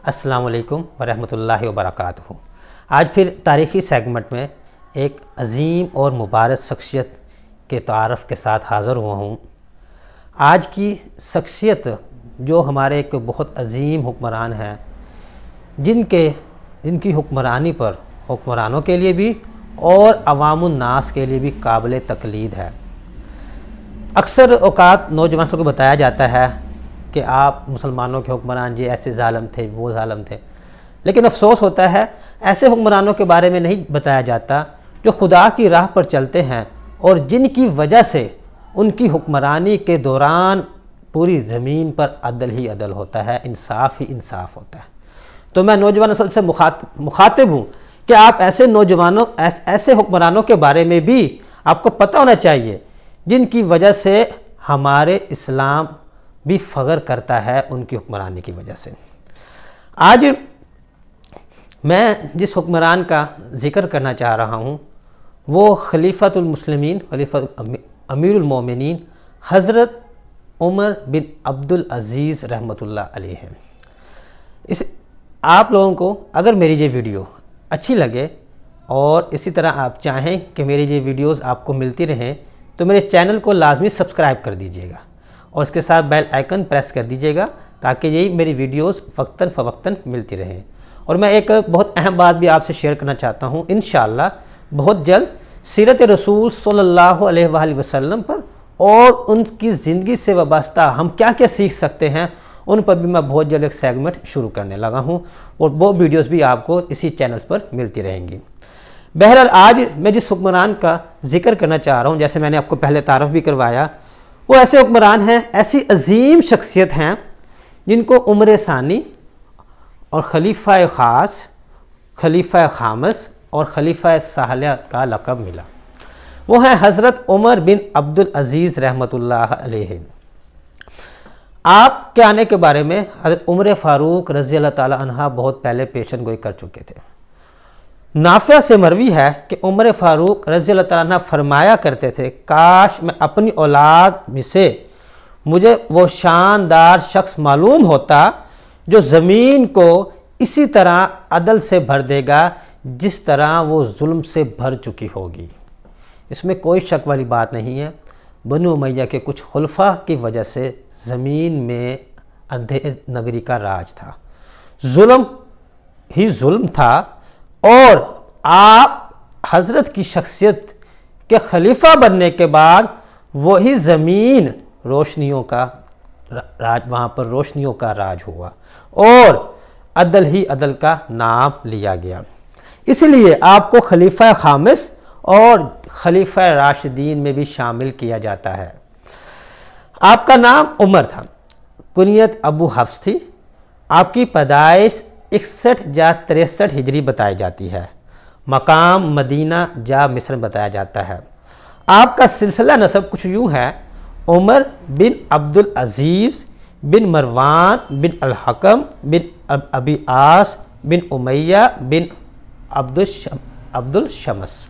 अस्सलाम वालेकुम वरहमतुल्लाहि वबरकातुहू। आज फिर तारीख़ी सेगमेंट में एक अजीम और मुबारक शख्सियत के तारफ़ के साथ हाज़िर हुआ हूँ। आज की शख्सियत जो हमारे एक बहुत अजीम हुक्मरान हैं, जिनकी हुक्मरानी पर हुक्मरानों के लिए भी और अवामुन नास के लिए भी काबिल तक़लीद है। अक्सर औक़ात नौजवानों को बताया जाता है कि आप मुसलमानों के हुक्मरान जी ऐसे ज़ालिम थे, वो ज़ालिम थे, लेकिन अफसोस होता है ऐसे हुक्मरानों के बारे में नहीं बताया जाता जो खुदा की राह पर चलते हैं और जिनकी वजह से उनकी हुक्मरानी के दौरान पूरी ज़मीन पर अदल ही अदल होता है, इंसाफ ही इंसाफ होता है। तो मैं नौजवान नस्ल से मुखातिब हूँ कि आप ऐसे नौजवानों ऐसे हुक्मरानों के बारे में भी आपको पता होना चाहिए जिनकी वजह से हमारे इस्लाम भी फ़ख्र करता है उनकी हुक्मरानी की वजह से। आज मैं जिस हुक्मरान का ज़िक्र करना चाह रहा हूँ वो खलीफतुल मुस्लिमीन, अमीरुल मोमिनीन हज़रत उमर बिन अब्दुल अज़ीज़ रहमतुल्लाह अलैह हैं। इस आप लोगों को अगर मेरी ये वीडियो अच्छी लगे और इसी तरह आप चाहें कि मेरी ये वीडियोस आपको मिलती रहें तो मेरे चैनल को लाजमी सब्सक्राइब कर दीजिएगा और इसके साथ बेल आइकन प्रेस कर दीजिएगा ताकि यही मेरी वीडियोस वक्तन फ़वक्तन मिलती रहें। और मैं एक बहुत अहम बात भी आपसे शेयर करना चाहता हूँ, इंशाअल्लाह बहुत जल्द सीरत रसूल सल्लल्लाहु अलैहि वसल्लम पर और उनकी ज़िंदगी से वाबस्ता हम क्या क्या सीख सकते हैं उन पर भी मैं बहुत जल्द एक सेगमेंट शुरू करने लगा हूँ और वो वीडियोस भी आपको इसी चैनल पर मिलती रहेंगी। बहरहाल आज मैं जिस हुक्मरान का जिक्र करना चाह रहा हूँ, जैसे मैंने आपको पहले तारफ़ भी करवाया, वो ऐसे हुक्मरान हैं, ऐसी अजीम शख्सियत हैं जिनको उम्र सानी और खलीफा ख़ास, खलीफा खामस और खलीफा सालिह का लक़ब मिला। वो हैं हज़रत उमर बिन अब्दुल अज़ीज़ रहमतुल्लाह अलैह। आप के आने के बारे में हज़रत उमर फ़ारूक रज़ी अल्लाह ताला अन्हा बहुत पहले पेशन गोई कर चुके थे। नाफ़िया से मरवी है कि उमर फ़ारूक रज़ी अल्लाह ताला अन्हा फरमाया करते थे, काश मैं अपनी औलाद में से मुझे वो शानदार शख्स मालूम होता जो ज़मीन को इसी तरह अदल से भर देगा जिस तरह वो जुल्म से भर चुकी होगी। इसमें कोई शक वाली बात नहीं है। बनु उमय्या के कुछ खुलफा की वजह से ज़मीन में अंधेर नगरी का राज था, जुल्म ही जुल्म था और आप हज़रत की शख्सियत के खलीफा बनने के बाद वही ज़मीन रोशनियों का राज, वहाँ पर रोशनियों का राज हुआ और अदल ही अदल का नाम लिया गया। इसलिए आपको खलीफा खामिस और खलीफा राशिदीन में भी शामिल किया जाता है। आपका नाम उमर था, कुनियत अबू हफ्स थी। आपकी पैदाइश 61 या 63 हिजरी बताई जाती है। मकाम मदीना या मिस्र बताया जाता है। आपका सिलसिला नसब कुछ यूँ है, उमर बिन अब्दुल अज़ीज़ बिन मरवान बिन अल-हकम बिन अबी आस बिन उमैया बिन अब्दुल शमस,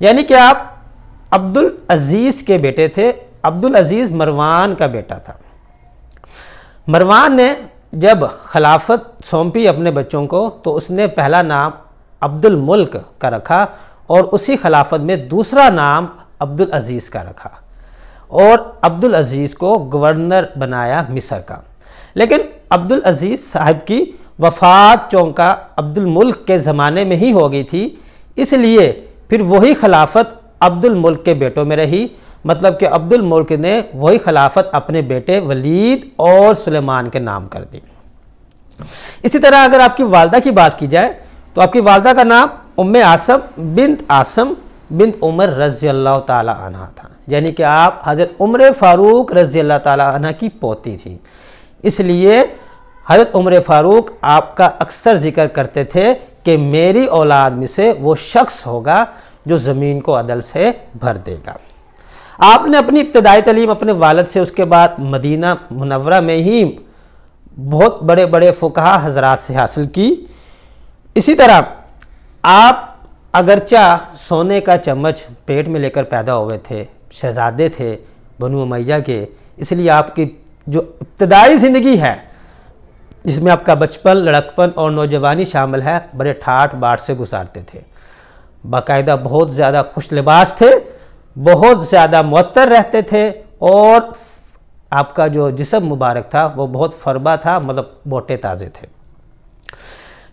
यानी कि आप अब्दुल अज़ीज़ के बेटे थे। अब्दुल अज़ीज़ मरवान का बेटा था। मरवान ने जब खिलाफत सौंपी अपने बच्चों को तो उसने पहला नाम अब्दुल मुल्क का रखा और उसी खिलाफत में दूसरा नाम अब्दुल अज़ीज़ का रखा और अब्दुल अज़ीज़ को गवर्नर बनाया मिस्र का। लेकिन अब्दुल अज़ीज़ साहब की वफ़ात चौंका अब्दुल मुल्क के ज़माने में ही हो गई थी, इसलिए फिर वही खिलाफत अब्दुल मुल्क के बेटों में रही। मतलब कि अब्दुल मुल्क ने वही खिलाफत अपने बेटे वलीद और सुलेमान के नाम कर दी। इसी तरह अगर आपकी वालदा की बात की जाए तो आपकी वालदा का नाम उम्मे आसम बिन्त उमर रज़ी अल्लाह ताला अन्हा था, यानी कि आप हज़रत उमर फ़ारूक रज़ी अल्लाह ताला अन्हा की पोती थी। इसलिए हज़रत उमर फ़ारूक आपका अक्सर जिक्र करते थे कि मेरी औलाद में से वो शख्स होगा जो ज़मीन को अदल से भर देगा। आपने अपनी इब्तदाई तालीम अपने वालिद से, उसके बाद मदीना मुनव्वरा में ही बहुत बड़े बड़े फ़ुक़हा हज़रात से हासिल की। इसी तरह आप अगरचा सोने का चम्मच पेट में लेकर पैदा हुए थे, शहज़ादे थे बनु उमय्या के, इसलिए आपकी जो इब्तदाई ज़िंदगी है जिसमें आपका बचपन, लड़कपन और नौजवानी शामिल है, बड़े ठाठ बाट से गुजारते थे। बाकायदा बहुत ज़्यादा खुश लिबास थे, बहुत ज़्यादा मुअत्तर रहते थे और आपका जो जिस्म मुबारक था वो बहुत फरबा था, मतलब मोटे ताज़े थे।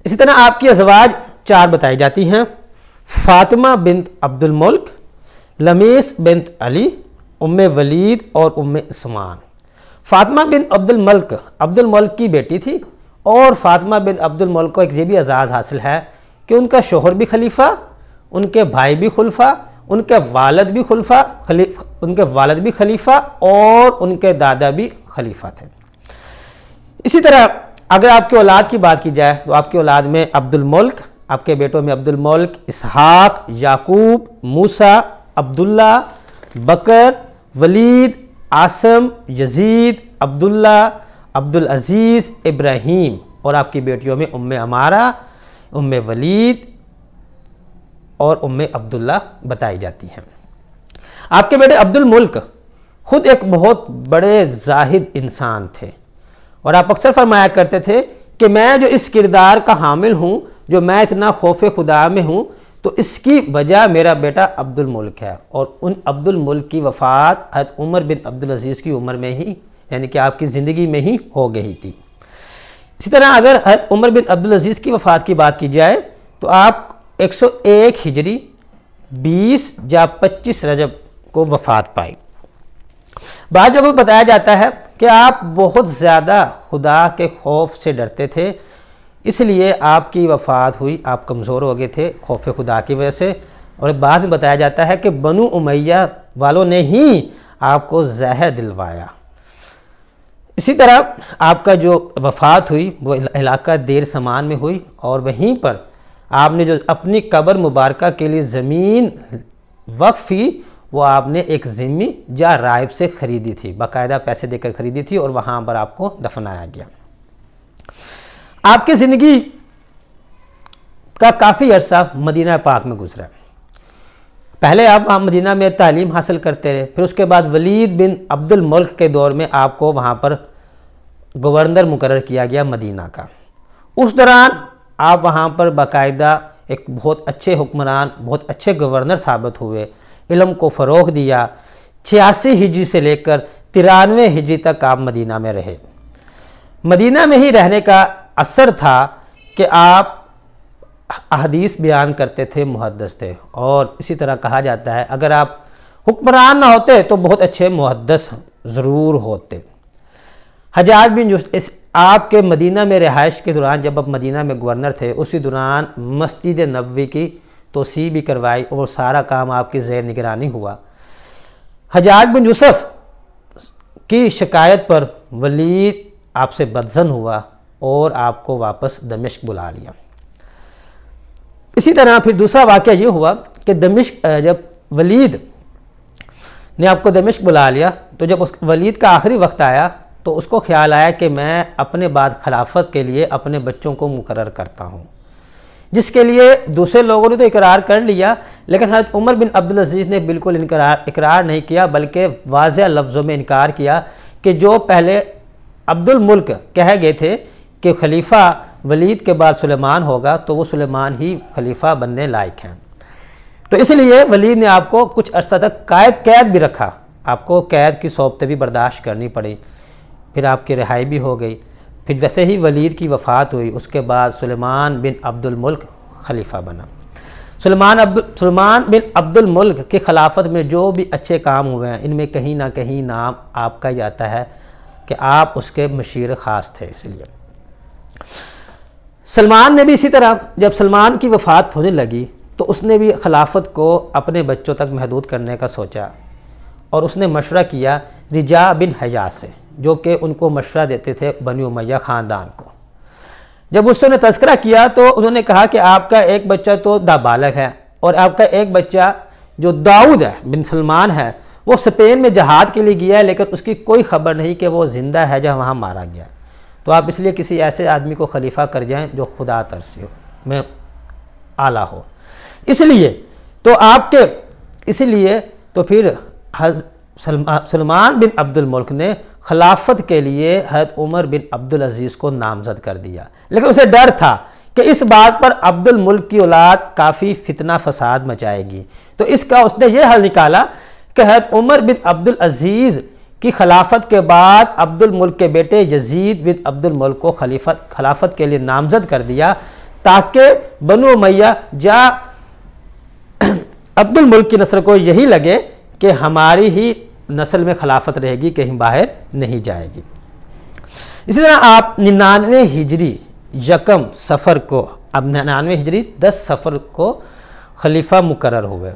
इसी तरह आपकी अज़वाज 4 बताई जाती हैं, फ़ातिमा बिन्त अब्दुल मुल्क, लमीस बिन्त अली, उम्मे वलीद और उम्मे उस्मान। फ़ातिमा बिन अब्दुल मुल्क की बेटी थी और फ़ातिमा बिन अब्दुल मुल्क को एक ये भी एजाज़ हासिल है कि उनका शोहर भी खलीफा, उनके भाई भी खुलफा, उनके वालिद भी खलीफा और उनके दादा भी खलीफा थे। इसी तरह अगर आपकी औलाद की बात की जाए तो आपकी औलाद में अब्दुल मुल्क, आपके बेटों में अब्दुल मुल्क, इसहाक, याकूब, मूसा, अब्दुल्ला, बकर, वलीद, आसम, यजीद, अब्दुल्ला, अब्दुल अजीज़, इब्राहीम और आपकी बेटियों में उम्मे अमारा, उम्मे वलीद और उम्मे अब्दुल्ला बताई जाती हैं। आपके बेटे अब्दुल मुल्क खुद एक बहुत बड़े जाहिद इंसान थे और आप अक्सर फरमाया करते थे कि मैं जो इस किरदार का हामिल हूँ, जो मैं इतना खौफ खुदा में हूँ, तो इसकी वजह मेरा बेटा अब्दुल मुल्क है। और उन अब्दुल मुल्क की वफ़ात हज़रत उमर बिन अब्दुल अज़ीज़ की उम्र में ही, यानी कि आपकी ज़िंदगी में ही हो गई थी। इसी तरह अगर हज़रत उमर बिन अब्दुल अज़ीज़ की वफ़ात की बात की जाए तो आप 101 हिजरी 20 या 25 रजब को वफ़ात पाई। बाद जगहों पर बताया जाता है कि आप बहुत ज़्यादा खुदा के खौफ से डरते थे, इसलिए आपकी वफ़ात हुई, आप कमज़ोर हो गए थे खौफ खुदा की वजह से। और बाद में बताया जाता है कि बनु उमैया वालों ने ही आपको जहर दिलवाया। इसी तरह आपका जो वफ़ात हुई वो इलाका देर समान में हुई और वहीं पर आपने जो अपनी कब्र मुबारका के लिए ज़मीन वक्फ की वो आपने एक ज़िम्मी या राइब से ख़रीदी थी, बाकायदा पैसे देकर ख़रीदी थी और वहाँ पर आपको दफनाया गया। आपकी ज़िंदगी का काफ़ी अरसा मदीना पाक में गुजरा। पहले आप मदीना में तालीम हासिल करते रहे, फिर उसके बाद वलीद बिन अब्दुल मुल्क के दौर में आपको वहाँ पर गवर्नर मुकर्रर किया गया मदीना का। उस दौरान आप वहाँ पर बाकायदा एक बहुत अच्छे हुक्मरान, बहुत अच्छे गवर्नर साबित हुए, इल्म को फ़रोग़ दिया। 86 हिजरी से लेकर 93 हिजरी तक आप मदीना में रहे। मदीना में ही रहने का असर था कि आप अहदीस बयान करते थे, मुहद्दिस थे। और इसी तरह कहा जाता है अगर आप हुक्मरान ना होते तो बहुत अच्छे मुहद्दिस ज़रूर होते। हज्जाज बिन यूसुफ आपके मदीना में रिहाइश के दौरान, जब आप मदीना में गवर्नर थे, उसी दौरान मस्जिद नबवी की तोसी भी करवाई और सारा काम आपकी ज़ेर निगरानी हुआ। हज्जाज बिन यूसुफ की शिकायत पर वलीद आपसे बदज़न हुआ और आपको वापस दमिश्क बुला लिया। इसी तरह फिर दूसरा वाक़या ये हुआ कि दमिश्क, जब वलीद ने आपको दमिश्क बुला लिया तो जब उस वलीद का आखिरी वक्त आया तो उसको ख्याल आया कि मैं अपने बाद खिलाफत के लिए अपने बच्चों को मुकर्रर करता हूँ, जिसके लिए दूसरे लोगों ने तो इकरार कर लिया, लेकिन हज़रत उमर बिन अब्दुल अज़ीज़ ने बिल्कुल इकरार नहीं किया, बल्कि वाज़ेह लफ्ज़ों में इनकार किया कि जो पहले अब्दुल मुल्क कह गए थे कि खलीफा वलीद के बाद सुलेमान होगा, तो वो सुलेमान ही खलीफा बनने लायक हैं। तो इसलिए वलीद ने आपको कुछ अर्सा तक कैद भी रखा, आपको कैद की सौबतें भी बर्दाश्त करनी पड़ी, फिर आपकी रिहाई भी हो गई। फिर वैसे ही वलीद की वफ़ात हुई, उसके बाद सुलेमान बिन अब्दुल मुल्क खलीफा बना। सुलेमान बिन अब्दुल मुल्क की खिलाफत में जो भी अच्छे काम हुए हैं, इनमें कहीं ना कहीं नाम आपका ही आता है कि आप उसके मशीर ख़ास थे। इसलिए सलमान ने भी इसी तरह, जब सलमान की वफ़ात होने लगी तो उसने भी खिलाफत को अपने बच्चों तक महदूद करने का सोचा और उसने मशवरा किया रिजा बिन हयाज से, जो कि उनको मशवरा देते थे बनी उमैया ख़ानदान को। जब उसने तज़किरा किया तो उन्होंने कहा कि आपका एक बच्चा तो नाबालिग है और आपका एक बच्चा जो दाऊद है बिन सलमान है, वो स्पेन में जहाद के लिए गया है, लेकिन उसकी कोई ख़बर नहीं कि वो ज़िंदा है जब वहाँ मारा गया। तो आप इसलिए किसी ऐसे आदमी को खलीफा कर जाएं जो खुदा तरसी हो, में आला हो। इसलिए तो फिर सलमान बिन अब्दुल मुल्क ने खिलाफत के लिए हज़रत उमर बिन अब्दुल अजीज़ को नामज़द कर दिया, लेकिन उसे डर था कि इस बात पर अब्दुल मुल्क की औलाद काफ़ी फितना फसाद मचाएगी। तो इसका उसने ये हल निकाला कि हज़रत उमर बिन अब्दुल अजीज़ की खिलाफत के बाद अब्दुल मुल्क के बेटे यजीद बिन अब्दुल मुल्क को खिलाफत के लिए नामज़द कर दिया, ताकि बनु उमय्या या अब्दुल मुल्क की नस्ल को यही लगे कि हमारी ही नस्ल में खिलाफत रहेगी, कहीं बाहर नहीं जाएगी। इसी तरह आप 99 हिजरी यकम सफ़र को, अब 99 हिजरी 10 सफ़र को खलीफा मुकर्रर हुए।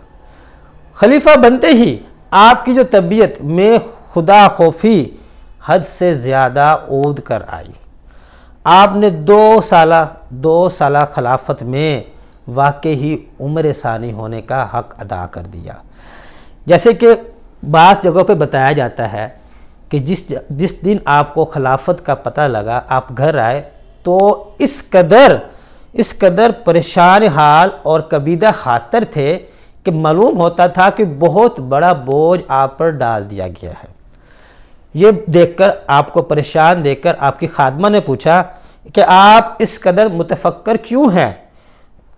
खलीफा बनते ही आपकी जो तबीयत में खुदा खौफी हद से ज़्यादा ऊद कर आई। आपने 2 साल खिलाफत में वाकई ही उम्र सानी होने का हक अदा कर दिया। जैसे कि बात जगहों पे बताया जाता है कि जिस दिन आपको खिलाफत का पता लगा, आप घर आए तो इस कदर परेशान हाल और कबीदा खातर थे कि मालूम होता था कि बहुत बड़ा बोझ आप पर डाल दिया गया है। ये देखकर, आपको परेशान देखकर आपकी खादमा ने पूछा कि आप इस कदर मुतफक्कर क्यों हैं?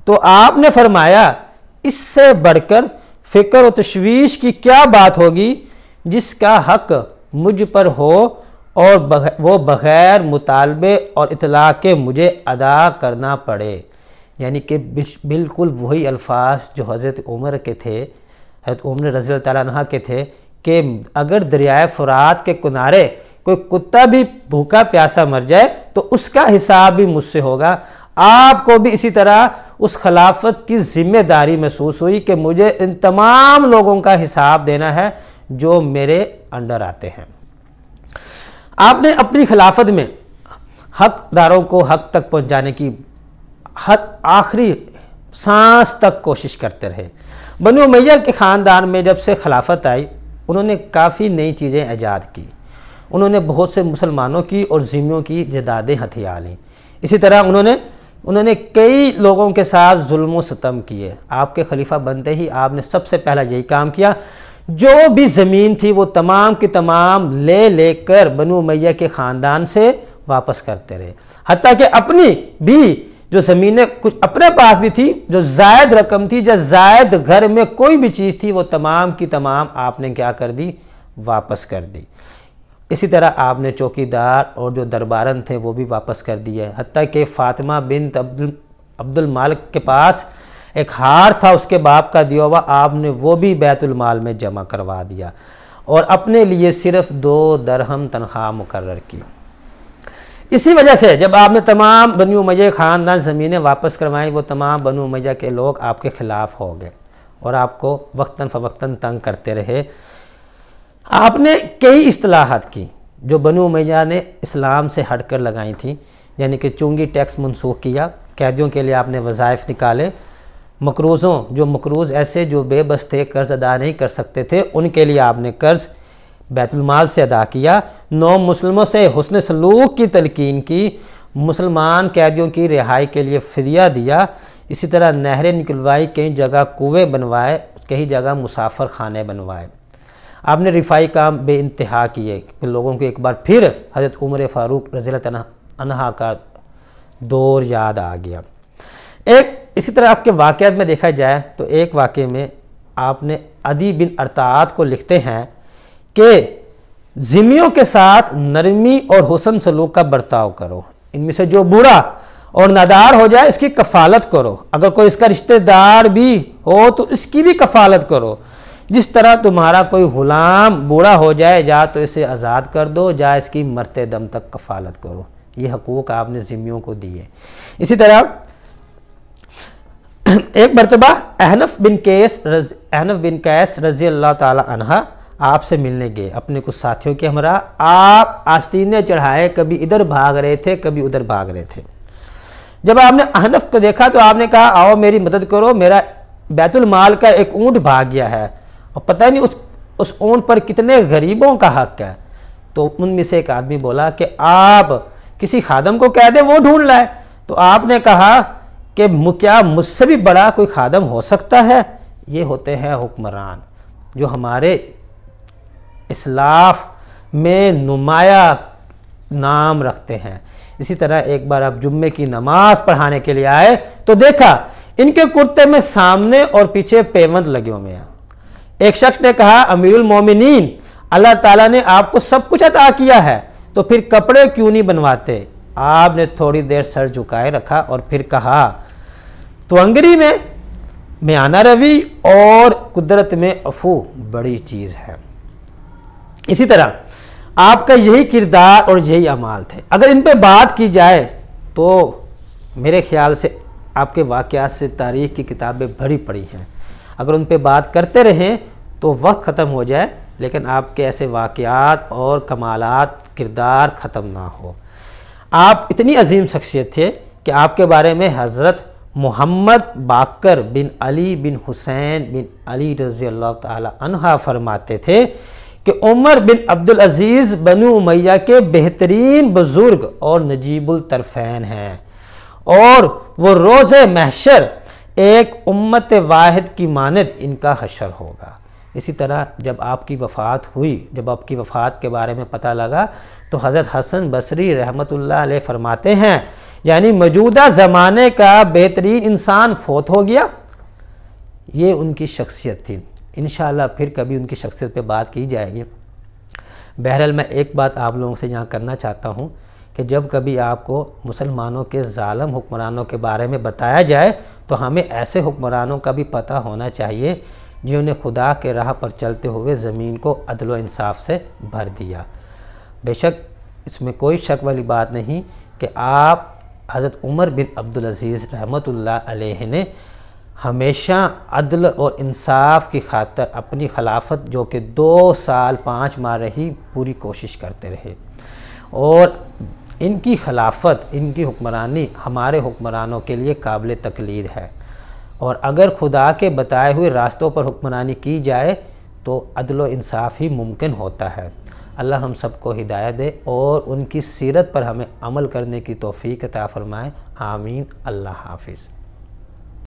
तो आपने फरमाया, इससे बढ़कर फ़िक्र और तशवीश की क्या बात होगी जिसका हक मुझ पर हो और वो बग़ैर मुतालबे और इतला के मुझे अदा करना पड़े। यानी कि बिल्कुल वही अल्फाज जो हज़रत उमर के थे, हज़रत उमर रज़ी अल्लाह तआला अन्हा के थे कि अगर दरियाए फ़ुरात के किनारे कोई कुत्ता भी भूखा प्यासा मर जाए तो उसका हिसाब भी मुझसे होगा। आपको भी इसी तरह उस खिलाफत की जिम्मेदारी महसूस हुई कि मुझे इन तमाम लोगों का हिसाब देना है जो मेरे अंडर आते हैं। आपने अपनी खिलाफत में हकदारों को हक तक पहुंचाने की आखिरी सांस तक कोशिश करते रहे। बनु उमय्या के ख़ानदान में जब से खिलाफत आई, उन्होंने काफ़ी नई चीज़ें ईजाद की। उन्होंने बहुत से मुसलमानों की और ज़िम्मियों की जदादें हथिया लीं। इसी तरह उन्होंने कई लोगों के साथ जुल्म व सितम किए। आपके खलीफा बनते ही आपने सबसे पहला यही काम किया, जो भी ज़मीन थी वो तमाम की तमाम लेकर बनु उमय्या के ख़ानदान से वापस करते रहे। हत्ता कि अपनी भी जो ज़मीनें कुछ अपने पास भी थी, जो जायद रकम थी, जो जायद घर में कोई भी चीज़ थी, वो तमाम की तमाम आपने क्या कर दी, वापस कर दी। इसी तरह आपने चौकीदार और जो दरबारन थे वो भी वापस कर दिए। हत्ता कि फ़ातिमा बिन्त अब्दुल मालिक के पास एक हार था उसके बाप का दिया हुआ, आपने वो भी बैतुल माल में जमा करवा दिया और अपने लिए सिर्फ 2 दरहम तनख्वाह मुकर्रर की। इसी वजह से जब आपने तमाम बनु उमय्या ख़ानदान ज़मीनें वापस करवाई, वो तमाम बनु उमय्या के लोग आपके ख़िलाफ़ हो गए और आपको वक्तन फ़वक्तन तंग करते रहे। आपने कई इस्तिलाहात की जो बनु उमय्या ने इस्लाम से हट कर लगाई थी, यानी कि चुंगी टैक्स मनसूख किया, कैदियों के लिए आपने वज़ाइफ निकाले, जो मकरूज़ ऐसे जो बेबस थे, कर्ज़ अदा नहीं कर सकते थे, उनके लिए आपने कर्ज़ बैतुल माल से अदा किया। 9 मुस्लिमों से हुस्न सलूक की तलकीन की, मुसलमान कैदियों की रिहाई के लिए फ़िदिया दिया। इसी तरह नहरें निकलवाई, कई जगह कुएँ बनवाए, कई जगह मुसाफर खाने बनवाए। आपने रिफाई काम बेइंतहा किए कि लोगों को एक बार फिर हज़रत उमर फ़ारूक रज़ी अल्लाह अन्हा का दौर याद आ गया। इसी तरह आपके वाक़यात में देखा जाए तो एक वाक़े में आपने अदी बिन अरतात को लिखते हैं कि ज़िम्मियों के साथ नरमी और हुस्न सलूक का बर्ताव करो, इनमें से जो बुरा और नादार हो जाए इसकी कफ़ालत करो, अगर कोई इसका रिश्तेदार भी हो तो इसकी भी कफ़ालत करो। जिस तरह तुम्हारा कोई ग़ुलाम बूढ़ा हो जाए, या तो इसे आज़ाद कर दो, या इसकी मरते दम तक कफ़ालत करो। ये हकूक़ आपने ज़िम्मियों को दिए। इसी तरह एक मरतबा अहनफ बिन कैस रज़ी अल्लाह ताला अन्हा आपसे मिलने गए अपने कुछ साथियों के हमरा। आप आस्तीने चढ़ाए, कभी इधर भाग रहे थे, कभी उधर भाग रहे थे। जब आपने अहनफ को देखा तो आपने कहा, आओ मेरी मदद करो, मेरा बैतुल माल का एक ऊँट भाग गया है और पता नहीं उस ऊँट पर कितने गरीबों का हक है। तो उनमें से एक आदमी बोला कि आप किसी खादम को कह दें वो ढूंढ लाए। तो आपने कहा कि क्या मुझसे भी बड़ा कोई खादम हो सकता है? ये होते हैं हुक्मरान जो हमारे इस्लाफ में नुमाया नाम रखते हैं। इसी तरह एक बार आप जुम्मे की नमाज पढ़ाने के लिए आए तो देखा इनके कुर्ते में सामने और पीछे पेवंद लगे हुए हैं। एक शख्स ने कहा, अमीरुल मोमिनीन, अल्लाह ताला ने आपको सब कुछ अता किया है तो फिर कपड़े क्यों नहीं बनवाते? आपने थोड़ी देर सर झुकाए रखा और फिर कहा, तो अंगरी में आना रवि और कुदरत में अफू बड़ी चीज़ है। इसी तरह आपका यही किरदार और यही अमाल थे। अगर इन पे बात की जाए तो मेरे ख्याल से आपके वाक़यात से तारीख़ की किताबें भरी पड़ी हैं। अगर उन पे बात करते रहें तो वक्त ख़त्म हो जाए, लेकिन आपके ऐसे वाक़यात और कमालात किरदार ख़त्म ना हो। आप इतनी अजीम शख्सियत थे कि आपके बारे में हज़रत मोहम्मद बाकर बिन अली बिन हुसैन बिन अली रज़ी अल्लाह ताला अन्हा फरमाते थे कि उमर बिन अब्दुल अज़ीज़ बनु उमैया के बेहतरीन बुज़ुर्ग और नजीबुल तरफ़ैन हैं और वो रोज़े महशर एक उम्मत वाहिद की मानद इनका हशर होगा। इसी तरह जब आपकी वफ़ात हुई, जब आपकी वफ़ात के बारे में पता लगा तो हज़रत हसन बसरी रहमतुल्लाह अलैह फरमाते हैं, यानी मौजूदा ज़माने का बेहतरीन इंसान फ़ौत हो गया। ये उनकी शख्सियत थी। इंशाअल्लाह फिर कभी उनकी शख्सियत पे बात की जाएगी। बहरहाल मैं एक बात आप लोगों से यहाँ करना चाहता हूँ कि जब कभी आपको मुसलमानों के ज़ालिम हुक्मरानों के बारे में बताया जाए तो हमें ऐसे हुक्मरानों का भी पता होना चाहिए जिन्होंने खुदा के राह पर चलते हुए ज़मीन को अदल व इंसाफ से भर दिया। बेशक इसमें कोई शक वाली बात नहीं कि आप हज़रत उमर बिन अब्दुल अज़ीज़ रहमतुल्लाह अलैह ने हमेशा अदल और इंसाफ की खातर अपनी खिलाफत, जो कि 2 साल 5 माह रही, पूरी कोशिश करते रहे और इनकी खिलाफत, इनकी हुक्मरानी हमारे हुक्मरानों के लिए काबिल तकलीद है। और अगर खुदा के बताए हुए रास्तों पर हुक्मरानी की जाए तो अदल व इंसाफ ही मुमकिन होता है। अल्लाह हम सबको हिदायत दे और उनकी सीरत पर हमें अमल करने की तौफीक अता फ़रमाए। आमीन। अल्लाह हाफ़िज़।